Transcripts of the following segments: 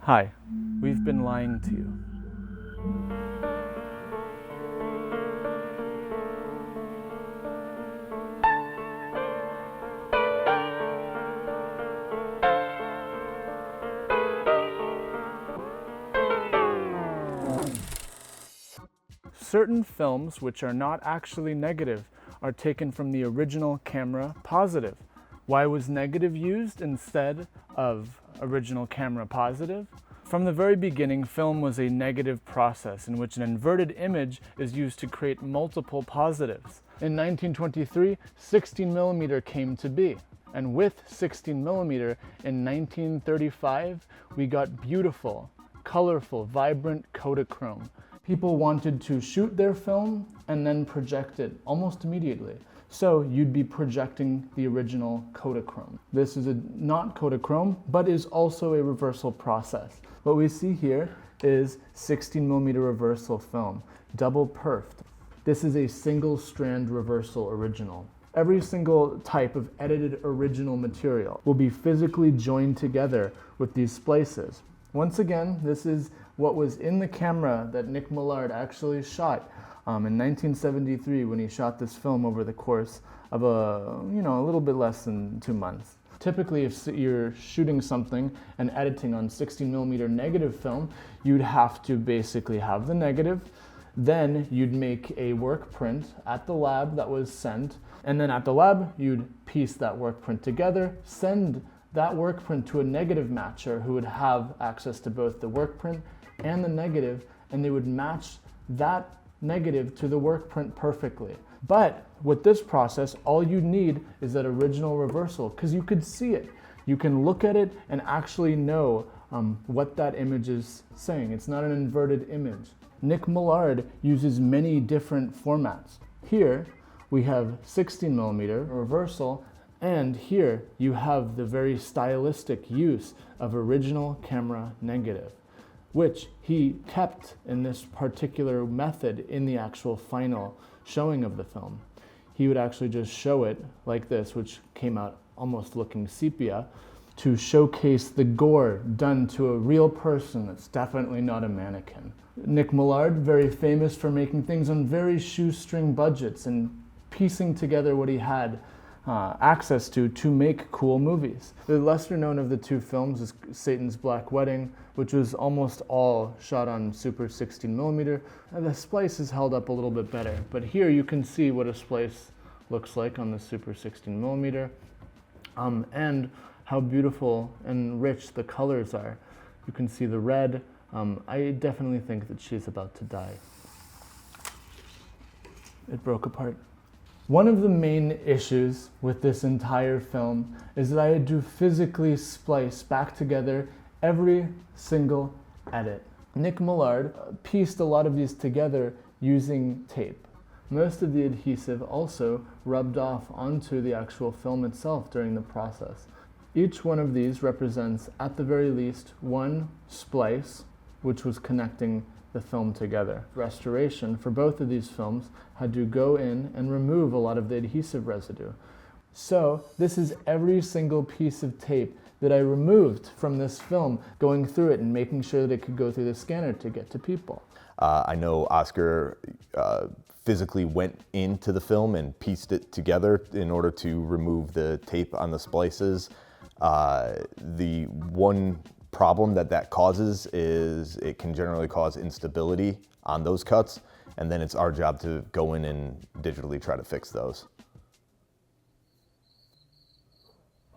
Hi, we've been lying to you. Certain films which are not actually negative are taken from the original camera positive. Why was negative used instead of original camera positive? From the very beginning, film was a negative process in which an inverted image is used to create multiple positives. In 1923, 16mm came to be. And with 16mm in 1935, we got beautiful, colorful, vibrant Kodachrome. People wanted to shoot their film and then project it almost immediately. So you'd be projecting the original Kodachrome. This is not Kodachrome, but is also a reversal process. What we see here is 16mm reversal film, double perfed. This is a single strand reversal original. Every single type of edited original material will be physically joined together with these splices. Once again, this is what was in the camera that Nick Millard actually shot in 1973 when he shot this film over the course of a little bit less than 2 months. Typically, if you're shooting something and editing on 16mm negative film, you'd have to basically have the negative, then you'd make a work print at the lab that was sent, and then at the lab, you'd piece that work print together, send that work print to a negative matcher who would have access to both the work print and the negative, and they would match that negative to the work print perfectly. But with this process, all you need is that original reversal, because you could see it. You can look at it and actually know what that image is saying. It's not an inverted image. Nick Millard uses many different formats. Here we have 16mm reversal, and here you have the very stylistic use of original camera negative, which he kept in this particular method in the actual final showing of the film. He would actually just show it like this, which came out almost looking sepia, to showcase the gore done to a real person that's definitely not a mannequin. Nick Millard, very famous for making things on very shoestring budgets and piecing together what he had access to make cool movies. The lesser known of the two films is Satan's Black Wedding, which was almost all shot on Super 16mm. And the splice is held up a little bit better, but here you can see what a splice looks like on the Super 16mm, and how beautiful and rich the colors are. You can see the red. I definitely think that she's about to die. It broke apart. One of the main issues with this entire film is that I had to physically splice back together every single edit. Nick Millard pieced a lot of these together using tape. Most of the adhesive also rubbed off onto the actual film itself during the process. Each one of these represents, at the very least, one splice which was connecting the film together. Restoration for both of these films had to go in and remove a lot of the adhesive residue. So this is every single piece of tape that I removed from this film, going through it and making sure that it could go through the scanner to get to people. I know Oscar physically went into the film and pieced it together in order to remove the tape on the splices. The one problem that causes is it can generally cause instability on those cuts, and then it's our job to go in and digitally try to fix those.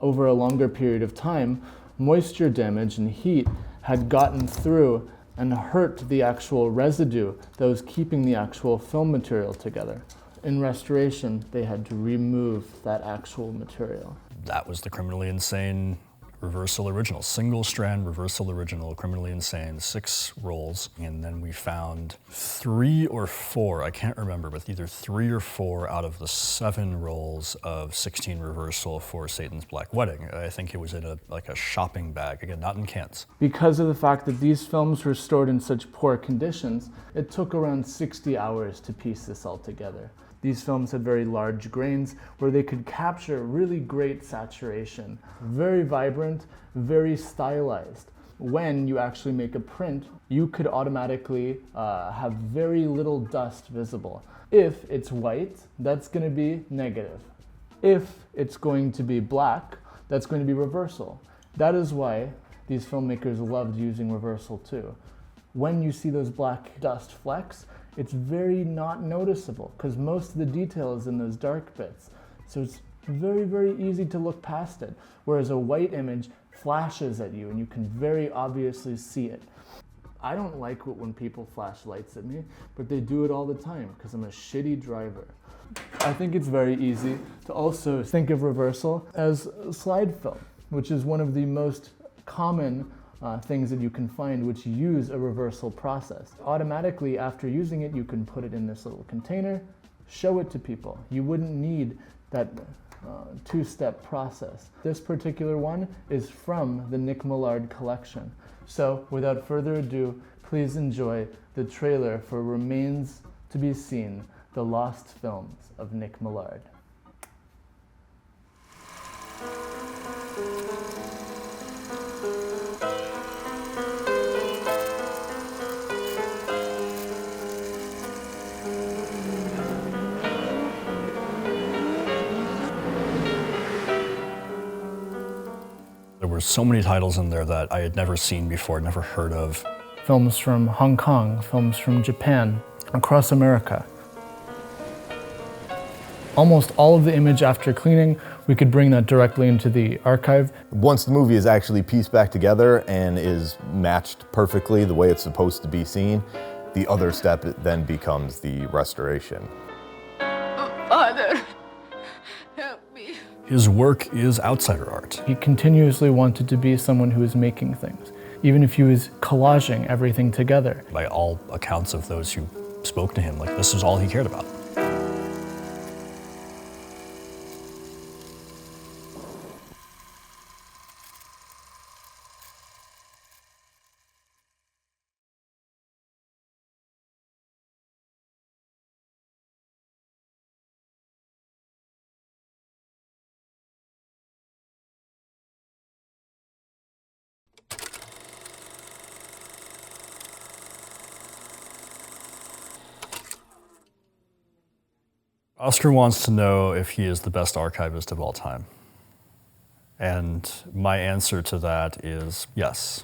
Over a longer period of time, moisture damage and heat had gotten through and hurt the actual residue that was keeping the actual film material together. In restoration, they had to remove that actual material. That was the Criminally Insane reversal original, single strand reversal original, Criminally Insane, 6 rolls. And then we found 3 or 4, I can't remember, but either 3 or 4 out of the 7 rolls of 16 reversal for Satan's Black Wedding. I think it was in a shopping bag, again, not in cans. Because of the fact that these films were stored in such poor conditions, it took around 60 hours to piece this all together. These films had very large grains where they could capture really great saturation. Very vibrant, very stylized. when you actually make a print, you could automatically have very little dust visible. If it's white, that's going to be negative. If it's going to be black, that's going to be reversal. That is why these filmmakers loved using reversal too. When you see those black dust flecks, it's very not noticeable because most of the detail is in those dark bits. So it's very, very easy to look past it. Whereas a white image flashes at you and you can very obviously see it. I don't like it when people flash lights at me, but they do it all the time because I'm a shitty driver. I think it's very easy to also think of reversal as slide film, which is one of the most common things that you can find which use a reversal process. Automatically, after using it, you can put it in this little container, show it to people. You wouldn't need that two-step process. This particular one is from the Nick Millard collection. So without further ado, please enjoy the trailer for Remains to be Seen, the Lost Films of Nick Millard. There were so many titles in there that I had never seen before, never heard of. Films from Hong Kong, films from Japan, across America. Almost all of the image after cleaning, we could bring that directly into the archive. Once the movie is actually pieced back together and is matched perfectly the way it's supposed to be seen, the other step then becomes the restoration. Father, help me. His work is outsider art. He continuously wanted to be someone who was making things, even if he was collaging everything together. By all accounts of those who spoke to him, like this was all he cared about. Oscar wants to know if he is the best archivist of all time. And my answer to that is yes.